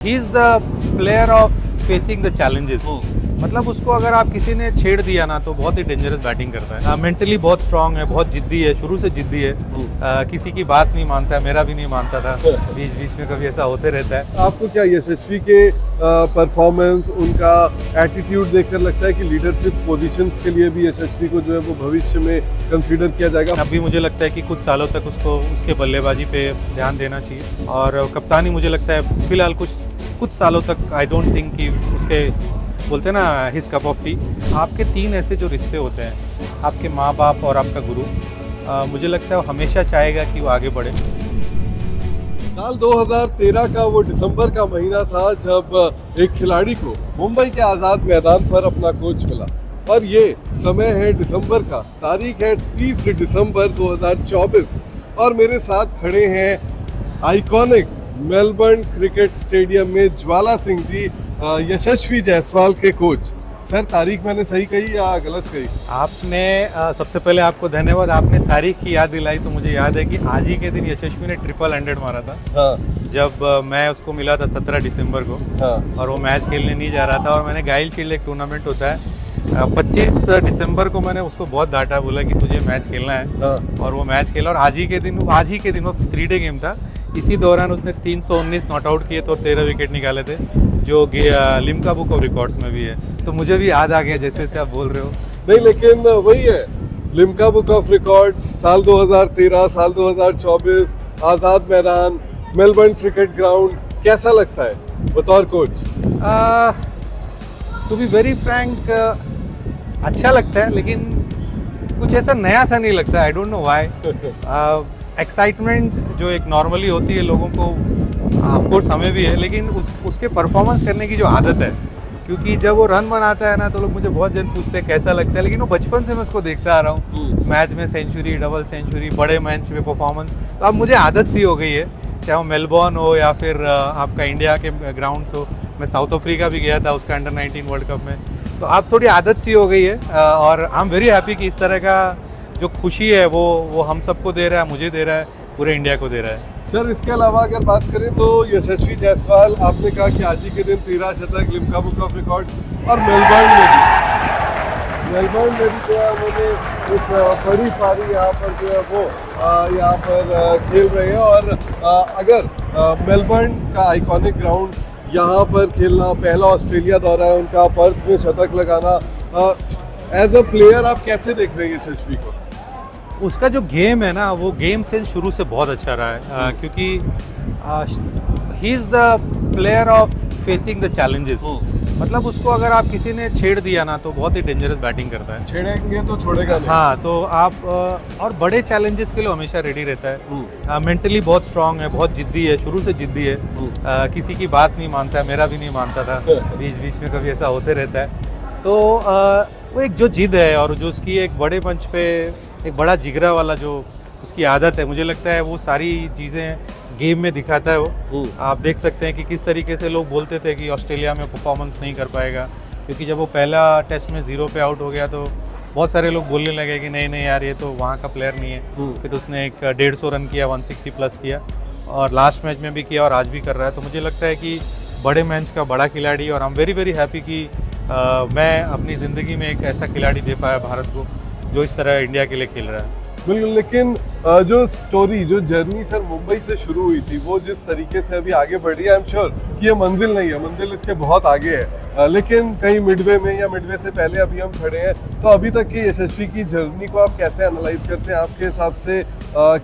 He is the player of facing the challenges. मतलब उसको अगर आप किसी ने छेड़ दिया ना तो बहुत ही डेंजरस बैटिंग करता है। मेंटली बहुत स्ट्रांग है, बहुत जिद्दी है, शुरू से जिद्दी है। किसी की बात नहीं मानता है, मेरा भी नहीं मानता था, बीच बीच में कभी ऐसा होते रहता है। आपको क्या यशस्वी के परफॉर्मेंस, उनका एटीट्यूड देखकर लगता है कि लीडरशिप पोजीशंस के लिए भी यशस्वी को जो है वो भविष्य में कंसीडर किया जाएगा? अभी मुझे लगता है कि कुछ सालों तक उसको उसके बल्लेबाजी पे ध्यान देना चाहिए, और कप्तानी मुझे लगता है फिलहाल कुछ सालों तक आई डोंट थिंक कि उसके बोलते हैं ना हिज कप ऑफ टी। आपके तीन ऐसे जो रिश्ते होते हैं, आपके माँ बाप और आपका गुरु, मुझे लगता है वो हमेशा चाहेगा कि वो आगे बढ़े। साल 2013 का वो दिसंबर का महीना था जब एक खिलाड़ी को मुंबई के आज़ाद मैदान पर अपना कोच मिला, और ये समय है दिसंबर का, तारीख है 30 दिसंबर 2024, और मेरे साथ खड़े हैं आइकॉनिक मेलबर्न क्रिकेट स्टेडियम में ज्वाला सिंह जी, यशस्वी जायसवाल के कोच। सर, तारीख मैंने सही कही या गलत कही? आपने सबसे पहले आपको धन्यवाद, आपने तारीख की याद दिलाई। तो मुझे याद है कि आज ही के दिन यशस्वी ने 100 मारा था। हाँ। जब मैं उसको मिला था 17 दिसंबर को। हाँ। और वो मैच खेलने नहीं जा रहा था, और मैंने गाइल शील्ड एक टूर्नामेंट होता है 25 दिसंबर को, मैंने उसको बहुत डांटा, बोला कि तुझे मैच खेलना है। हाँ। और वो मैच खेला, और आज ही के दिन वो 3 डे गेम था। इसी दौरान उसने 319 नॉट आउट किए तो 13 विकेट निकाले थे, जो लिम्का बुक ऑफ रिकॉर्ड्स में भी है। तो मुझे भी याद आ गया जैसे जैसे आप बोल रहे हो। नहीं, लेकिन वही है, लिम्का बुक ऑफ रिकॉर्ड्स, साल 2013, साल 2024, आज़ाद मैदान, मेलबर्न क्रिकेट ग्राउंड, कैसा लगता है बतौर coach? To be very frank, अच्छा लगता है, लेकिन कुछ ऐसा नया सा नहीं लगता। I don't know why. Excitement जो एक नॉर्मली होती है लोगों को, ऑफ कोर्स हमें भी है, लेकिन उसके परफॉर्मेंस करने की जो आदत है, क्योंकि जब वो रन बनाता है ना तो लोग मुझे बहुत जन पूछते हैं कैसा लगता है, लेकिन वो बचपन से मैं उसको देखता आ रहा हूँ, मैच में सेंचुरी, डबल सेंचुरी, बड़े मैच में परफॉर्मेंस। तो अब मुझे आदत सी हो गई है, चाहे वो मेलबर्न हो या फिर आपका इंडिया के ग्राउंड्स हो। मैं साउथ अफ्रीका भी गया था उसका अंडर 19 वर्ल्ड कप में। तो अब थोड़ी आदत सी हो गई है, और आई एम वेरी हैप्पी कि इस तरह का जो खुशी है वो हम सबको दे रहा है, मुझे दे रहा है, पूरे इंडिया को दे रहा है। सर, इसके अलावा अगर बात करें तो यशस्वी जायसवाल, आपने कहा कि आज ही के दिन 13 शतक, लिम्का बुक ऑफ रिकॉर्ड, और मेलबर्न में भी जो है उन्होंने एक बड़ी पारी यहाँ पर जो है वो यहाँ पर खेल रहे हैं। और अगर मेलबर्न का आइकॉनिक ग्राउंड, यहाँ पर खेलना, पहला ऑस्ट्रेलिया दौरा है उनका, पर्थ में शतक लगाना, एज अ प्लेयर आप कैसे देख रहे हैं यशस्वी को? उसका जो गेम है ना, वो गेम सेंस शुरू से बहुत अच्छा रहा है, क्योंकि he is the player of facing the challenges. मतलब उसको अगर आप किसी ने छेड़ दिया ना तो बहुत ही डेंजरस बैटिंग करता है। छेड़ेंगे तो छोड़ेगा नहीं। हाँ, तो आप और बड़े चैलेंजेस के लिए हमेशा रेडी रहता है। मेंटली बहुत स्ट्रांग है, बहुत जिद्दी है, शुरू से जिद्दी है। किसी की बात नहीं मानता है, मेरा भी नहीं मानता था, बीच बीच में कभी ऐसा होते रहता है। तो वो एक जो जिद है, और जो उसकी एक बड़े मंच पे एक बड़ा जिगरा वाला जो उसकी आदत है, मुझे लगता है वो सारी चीज़ें गेम में दिखाता है वो। आप देख सकते हैं कि किस तरीके से लोग बोलते थे कि ऑस्ट्रेलिया में परफॉर्मेंस नहीं कर पाएगा, क्योंकि जब वो पहला टेस्ट में 0 पे आउट हो गया तो बहुत सारे लोग बोलने लगे कि नहीं यार, ये तो वहाँ का प्लेयर नहीं है। फिर उसने एक 150 रन किया, 160 प्लस किया, और लास्ट मैच में भी किया, और आज भी कर रहा है। तो मुझे लगता है कि बड़े मैच का बड़ा खिलाड़ी, और I am very very happy कि मैं अपनी ज़िंदगी में एक ऐसा खिलाड़ी दे पाया भारत को जो इस तरह इंडिया के लिए खेल रहा है। बिल्कुल, लेकिन जो स्टोरी, जो जर्नी सर मुंबई से शुरू हुई थी, वो जिस तरीके से अभी आगे बढ़ी है, आई एम श्योर कि ये मंजिल नहीं है, मंजिल इसके बहुत आगे है, लेकिन कहीं मिडवे में या मिडवे से पहले अभी हम खड़े हैं। तो अभी तक की यशस्वी की जर्नी को आप कैसे एनालाइज करते हैं? आपके हिसाब से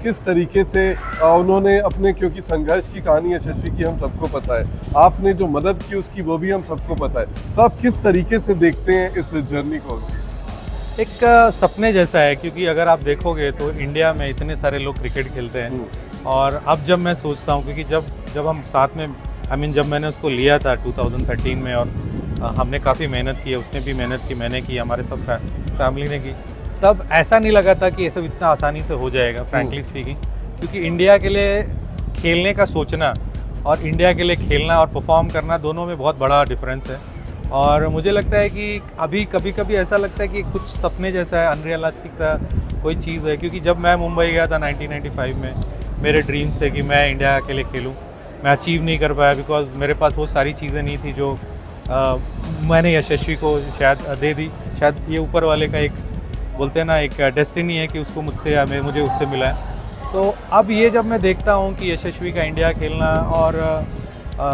किस तरीके से उन्होंने अपने, क्योंकि संघर्ष की कहानी यशस्वी की हम सबको पता है, आपने जो मदद की उसकी वो भी हम सबको पता है, तो आप किस तरीके से देखते हैं इस जर्नी को? एक सपने जैसा है, क्योंकि अगर आप देखोगे तो इंडिया में इतने सारे लोग क्रिकेट खेलते हैं, और अब जब मैं सोचता हूँ, क्योंकि जब हम साथ में जब मैंने उसको लिया था 2013 में, और हमने काफ़ी मेहनत की है, उसने भी मेहनत की, मैंने की, हमारे सब फैमिली ने की, तब ऐसा नहीं लगा था कि ये सब इतना आसानी से हो जाएगा, फ्रैंकली स्पीकिंग। क्योंकि इंडिया के लिए खेलने का सोचना और इंडिया के लिए खेलना और परफॉर्म करना, दोनों में बहुत बड़ा डिफरेंस है। और मुझे लगता है कि अभी कभी कभी ऐसा लगता है कि कुछ सपने जैसा है, अनरियलिस्टिक सा कोई चीज़ है। क्योंकि जब मैं मुंबई गया था 1995 में, मेरे ड्रीम्स थे कि मैं इंडिया के लिए खेलूं। मैं अचीव नहीं कर पाया, बिकॉज मेरे पास वो सारी चीज़ें नहीं थी जो मैंने यशस्वी को शायद दे दी। शायद ये ऊपर वाले का एक बोलते हैं ना, एक डेस्टिनी है कि उसको मुझसे या मुझे उससे मिला है। तो अब ये जब मैं देखता हूँ कि यशस्वी का इंडिया खेलना और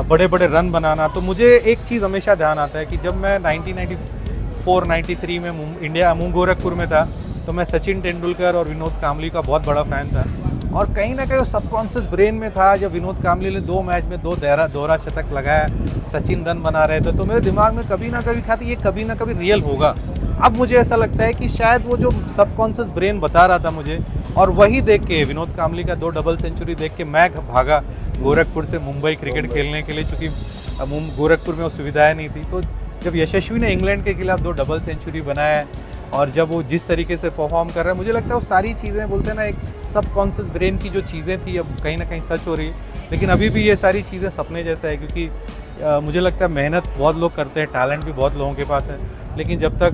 बड़े बड़े रन बनाना, तो मुझे एक चीज़ हमेशा ध्यान आता है कि जब मैं 1994-93 में इंडिया गोरखपुर में था, तो मैं सचिन तेंदुलकर और विनोद कांबली का बहुत बड़ा फ़ैन था। और कहीं ना कहीं वो सबकॉन्शियस ब्रेन में था, जब विनोद कांबली ने 2 मैच में 2 दोहरा शतक लगाया, सचिन रन बना रहे थे, तो मेरे दिमाग में कभी ना कभी था कि ये कभी ना कभी रियल होगा। अब मुझे ऐसा लगता है कि शायद वो जो सबकॉन्शियस ब्रेन बता रहा था मुझे, और वही देख के विनोद कांबली का 2 डबल सेंचुरी देख के मैं भागा गोरखपुर से मुंबई क्रिकेट खेलने के लिए, चूँकि गोरखपुर में वो सुविधाएँ नहीं थी। तो जब यशस्वी ने इंग्लैंड के खिलाफ 2 डबल सेंचुरी बनाया और जब वो जिस तरीके से परफॉर्म कर रहा है, मुझे लगता है वो सारी चीज़ें बोलते हैं ना, एक सबकॉन्शियस ब्रेन की जो चीज़ें थी अब कहीं ना कहीं सच हो रही है। लेकिन अभी भी ये सारी चीज़ें सपने जैसा है, क्योंकि मुझे लगता है मेहनत बहुत लोग करते हैं, टैलेंट भी बहुत लोगों के पास है, लेकिन जब तक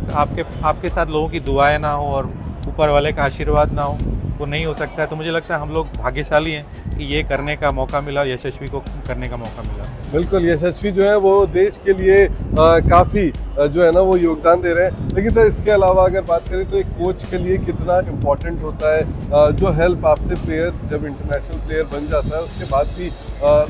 आपके साथ लोगों की दुआएं ना हो और ऊपर वाले का आशीर्वाद ना हो, वो नहीं हो सकता है। तो मुझे लगता है हम लोग भाग्यशाली हैं कि ये करने का मौका मिला, यशस्वी को करने का मौका मिला। बिल्कुल, यशस्वी जो है वो देश के लिए काफ़ी जो है ना वो योगदान दे रहे हैं। लेकिन सर इसके अलावा अगर बात करें तो एक कोच के लिए कितना इम्पोर्टेंट होता है जो हेल्प आपसे प्लेयर जब इंटरनेशनल प्लेयर बन जाता है उसके बाद भी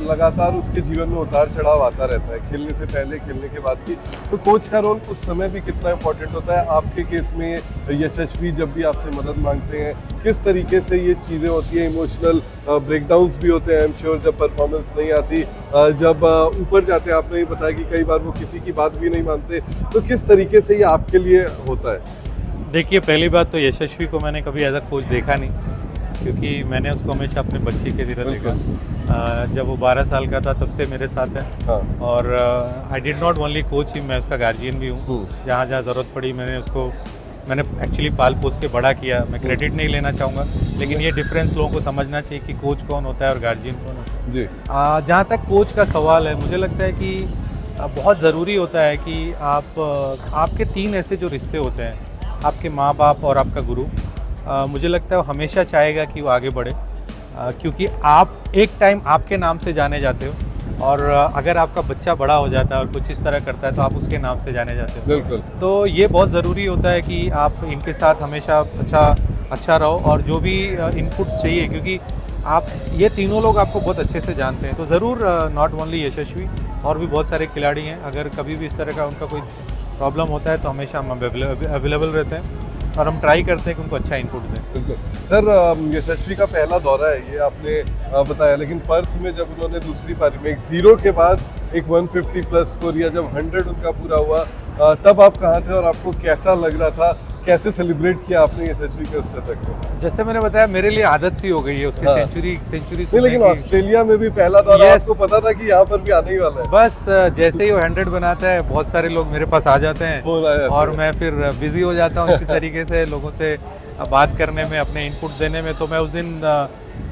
लगातार उसके जीवन में उतार चढ़ाव आता रहता है, खेलने से पहले, खेलने के बाद भी। तो कोच का रोल उस समय भी कितना इम्पोर्टेंट होता है? आपके केस में यशस्वी जब भी आपसे मदद मांगते हैं, किस तरीके से ये चीज़ें होती हैं? इमोशनल ब्रेकडाउन्स भी होते हैं आई एम श्योर, जब परफॉर्मेंस नहीं आती, जब ऊपर जाते हैं। आपने ये बताया कि कई बार वो किसी की बात भी नहीं मानते, तो किस तरीके से ये आपके लिए होता है? देखिए, पहली बात तो यशस्वी को मैंने कभी एज अ कोच देखा नहीं, क्योंकि मैंने उसको हमेशा अपने बच्चे की तरह देखा। जब वो 12 साल का था तब से मेरे साथ है। हाँ। और I did not only coach ही, मैं उसका गार्जियन भी हूँ। जहाँ जहाँ ज़रूरत पड़ी मैंने एक्चुअली पाल पोस के बड़ा किया। मैं क्रेडिट नहीं लेना चाहूँगा, लेकिन ये डिफरेंस लोगों को समझना चाहिए कि कोच कौन होता है और गार्जियन कौन होता है जी। जहाँ तक कोच का सवाल है, मुझे लगता है कि बहुत ज़रूरी होता है कि आपके 3 ऐसे जो रिश्ते होते हैं, आपके माँ बाप और आपका गुरु, मुझे लगता है वो हमेशा चाहेगा कि वो आगे बढ़े, क्योंकि आप एक टाइम आपके नाम से जाने जाते हो, और अगर आपका बच्चा बड़ा हो जाता है और कुछ इस तरह करता है तो आप उसके नाम से जाने जाते हो। बिल्कुल। तो ये बहुत ज़रूरी होता है कि आप इनके साथ हमेशा अच्छा रहो, और जो भी इनपुट्स चाहिए, क्योंकि आप ये तीनों लोग आपको बहुत अच्छे से जानते हैं। तो ज़रूर नॉट ओनली यशस्वी, और भी बहुत सारे खिलाड़ी हैं, अगर कभी भी इस तरह का उनका कोई प्रॉब्लम होता है तो हमेशा हम अवेलेबल रहते हैं और हम ट्राई करते हैं कि उनको अच्छा इनपुट दें। बिल्कुल सर, यशस्वी का पहला दौरा है ये आपने बताया, लेकिन पर्थ में जब उन्होंने दूसरी पारी में एक 0 के बाद एक 150 प्लस स्कोर किया, जब 100 उनका पूरा हुआ, तब आप कहाँ थे और आपको कैसा लग रहा था? कैसे सेलिब्रेट किया आपने यशस्वी के उस शतक को? जैसे मैंने बताया, मेरे लिए आदत सी हो गई है उसके सेंचुरी नहीं, लेकिन ऑस्ट्रेलिया में भी पहला दौरा, आपको पता था कि यहाँ पर भी आने ही वाला है? बस जैसे ही वो 100 बनाता है, बहुत सारे लोग मेरे पास आ जाते हैं और मैं फिर बिजी हो जाता हूँ इसी तरीके से लोगों से बात करने में, अपने इनपुट देने में। तो मैं उस दिन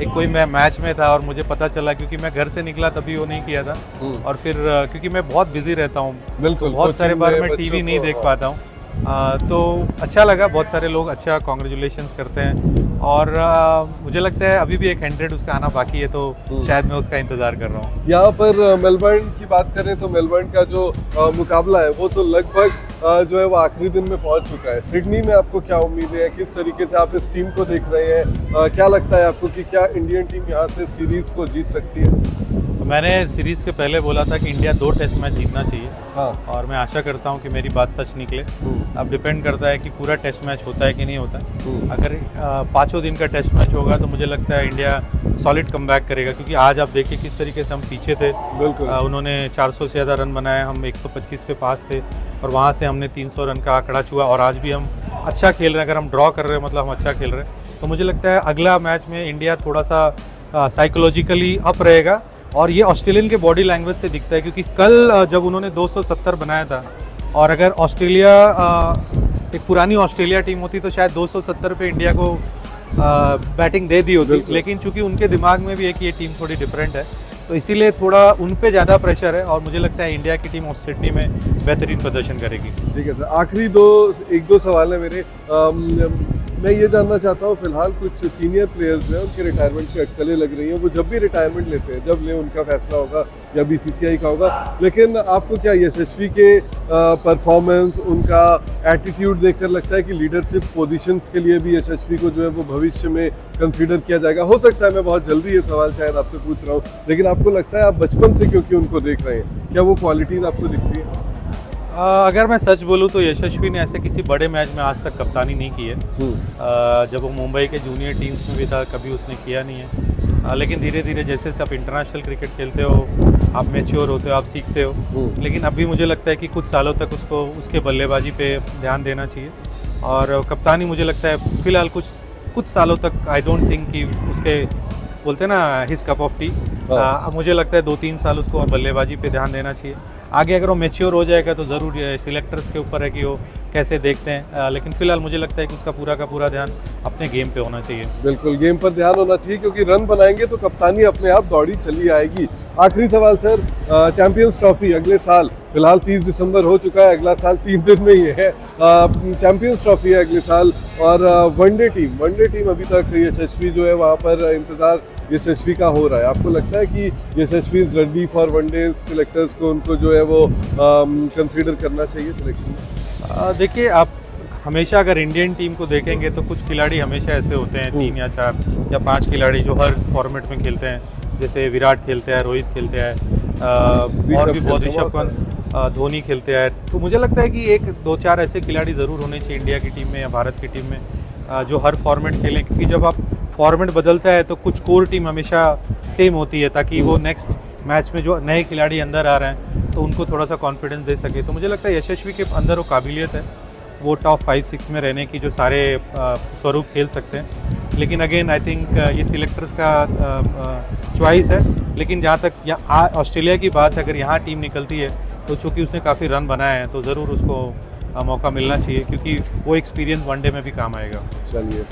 एक कोई मैं मैच में था और मुझे पता चला, क्योंकि मैं घर से निकला तभी वो नहीं किया था, और फिर क्योंकि मैं बहुत बिजी रहता हूँ, बिल्कुल, बहुत सारे बार मैं टीवी नहीं देख पाता हूँ। तो अच्छा लगा, बहुत सारे लोग अच्छा कॉन्ग्रेचुलेशंस करते हैं, और मुझे लगता है अभी भी एक 100 उसका आना बाकी है, तो शायद मैं उसका इंतज़ार कर रहा हूँ। यहाँ पर मेलबर्न की बात करें तो मेलबर्न का जो मुकाबला है वो तो लगभग जो है वो आखिरी दिन में पहुंच चुका है। सिडनी में आपको क्या उम्मीदें हैं? किस तरीके से आप इस टीम को देख रहे हैं? क्या लगता है आपको कि क्या इंडियन टीम यहाँ से सीरीज को जीत सकती है? मैंने सीरीज़ के पहले बोला था कि इंडिया 2 टेस्ट मैच जीतना चाहिए। हाँ। और मैं आशा करता हूँ कि मेरी बात सच निकले। अब डिपेंड करता है कि पूरा टेस्ट मैच होता है कि नहीं होता। अगर 5 दिन का टेस्ट मैच होगा तो मुझे लगता है इंडिया सॉलिड कमबैक करेगा, क्योंकि आज आप देखिए किस तरीके से हम पीछे थे। बिल्कुल। उन्होंने 400 से ज़्यादा रन बनाए, हम 125 पे पास थे, और वहाँ से हमने 300 रन का आंकड़ा छुआ, और आज भी हम अच्छा खेल रहे हैं। अगर हम ड्रॉ कर रहे हैं मतलब हम अच्छा खेल रहे हैं। तो मुझे लगता है अगला मैच में इंडिया थोड़ा सा साइकोलॉजिकली अप रहेगा, और ये ऑस्ट्रेलियन के बॉडी लैंग्वेज से दिखता है, क्योंकि कल जब उन्होंने 270 बनाया था, और अगर ऑस्ट्रेलिया एक पुरानी ऑस्ट्रेलिया टीम होती तो शायद 270 पे इंडिया को बैटिंग दे दी होती, लेकिन चूंकि उनके दिमाग में भी है कि ये टीम थोड़ी डिफरेंट है, तो इसीलिए थोड़ा उन पे ज़्यादा प्रेशर है, और मुझे लगता है इंडिया की टीम सिडनी में बेहतरीन प्रदर्शन करेगी। ठीक है सर, आखिरी एक दो सवाल है मेरे। मैं ये जानना चाहता हूँ, फिलहाल कुछ सीनियर प्लेयर्स हैं उनके रिटायरमेंट की अटकलें लग रही हैं, वो जब भी रिटायरमेंट लेते हैं, जब ले उनका फैसला होगा या बीसीसीआई का होगा, लेकिन आपको क्या यशस्वी के परफॉर्मेंस, उनका एटीट्यूड देखकर लगता है कि लीडरशिप पोजीशंस के लिए भी यशस्वी को जो है वो भविष्य में कंसीडर किया जाएगा? हो सकता है मैं बहुत जल्दी ये सवाल शायद आपसे पूछ रहा हूँ, लेकिन आपको लगता है, आप बचपन से क्योंकि उनको देख रहे हैं, क्या वो क्वालिटीज़ आपको दिखती है? अगर मैं सच बोलूँ तो यशस्वी ने ऐसे किसी बड़े मैच में आज तक कप्तानी नहीं की है। जब वो मुंबई के जूनियर टीम्स में भी था, कभी उसने किया नहीं है। लेकिन धीरे धीरे जैसे आप इंटरनेशनल क्रिकेट खेलते हो, आप मैच्योर होते हो, आप सीखते हो। लेकिन अभी मुझे लगता है कि कुछ सालों तक उसको उसके बल्लेबाजी पे ध्यान देना चाहिए, और कप्तानी मुझे लगता है फ़िलहाल कुछ सालों तक आई डोंट थिंक कि उसके, बोलते हैं ना, हिज कप ऑफ टी। मुझे लगता है 2-3 साल उसको और बल्लेबाजी पे ध्यान देना चाहिए। आगे अगर वो मैच्योर हो जाएगा तो ज़रूर सिलेक्टर्स के ऊपर है कि वो कैसे देखते हैं, लेकिन फिलहाल मुझे लगता है कि उसका पूरा का पूरा ध्यान अपने गेम पे होना चाहिए। बिल्कुल, गेम पर ध्यान होना चाहिए, क्योंकि रन बनाएंगे तो कप्तानी अपने आप दौड़ी चली आएगी। आखिरी सवाल सर, चैंपियंस ट्रॉफी अगले साल, फिलहाल 30 दिसंबर हो चुका है, अगला साल 3 दिन में ही है। चैंपियंस ट्रॉफी है अगले साल, और वनडे टीम अभी तक यशस्वी जो है वहाँ पर इंतज़ार यशस्वी का हो रहा है। आपको लगता है कि Yashasvi is ready for one day? Selectors को उनको जो है वो कंसीडर करना चाहिए सिलेक्शन? देखिए, आप हमेशा अगर इंडियन टीम को देखेंगे तो कुछ खिलाड़ी हमेशा ऐसे होते हैं, 3 या 4 या 5 खिलाड़ी जो हर फॉर्मेट में खेलते हैं। जैसे विराट खेलते हैं, रोहित खेलते हैं, और भी बहुत, ऋषभ पंत, धोनी खेलते हैं। तो मुझे लगता है कि 1-2-4 ऐसे खिलाड़ी ज़रूर होने चाहिए इंडिया की टीम में या भारत की टीम में, जो हर फॉर्मेट खेलें, क्योंकि जब आप फॉर्मेट बदलता है तो कुछ कोर टीम हमेशा सेम होती है, ताकि वो नेक्स्ट मैच में जो नए खिलाड़ी अंदर आ रहे हैं तो उनको थोड़ा सा कॉन्फिडेंस दे सके। तो मुझे लगता है यशस्वी के अंदर वो काबिलियत है, वो टॉप 5-6 में रहने की, जो सारे स्वरूप खेल सकते हैं। लेकिन अगेन आई थिंक ये सिलेक्टर्स का चॉइस है। लेकिन जहाँ तक ऑस्ट्रेलिया की बात है, अगर यहाँ टीम निकलती है तो चूँकि उसने काफ़ी रन बनाए हैं तो ज़रूर उसको मौका मिलना चाहिए, क्योंकि वो एक्सपीरियंस वनडे में भी काम आएगा। चलिए,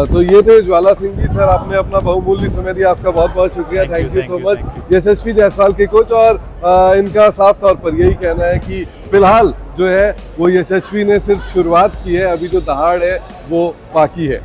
तो ये थे ज्वाला सिंह जी। सर, आपने अपना बहुमूल्य समय दिया, आपका बहुत बहुत शुक्रिया। Thank you so much. Yashasvi Jaiswal के कोच, और इनका साफ तौर पर यही कहना है कि फिलहाल जो है वो यशस्वी ने सिर्फ शुरुआत की है, अभी जो दहाड़ है वो बाकी है।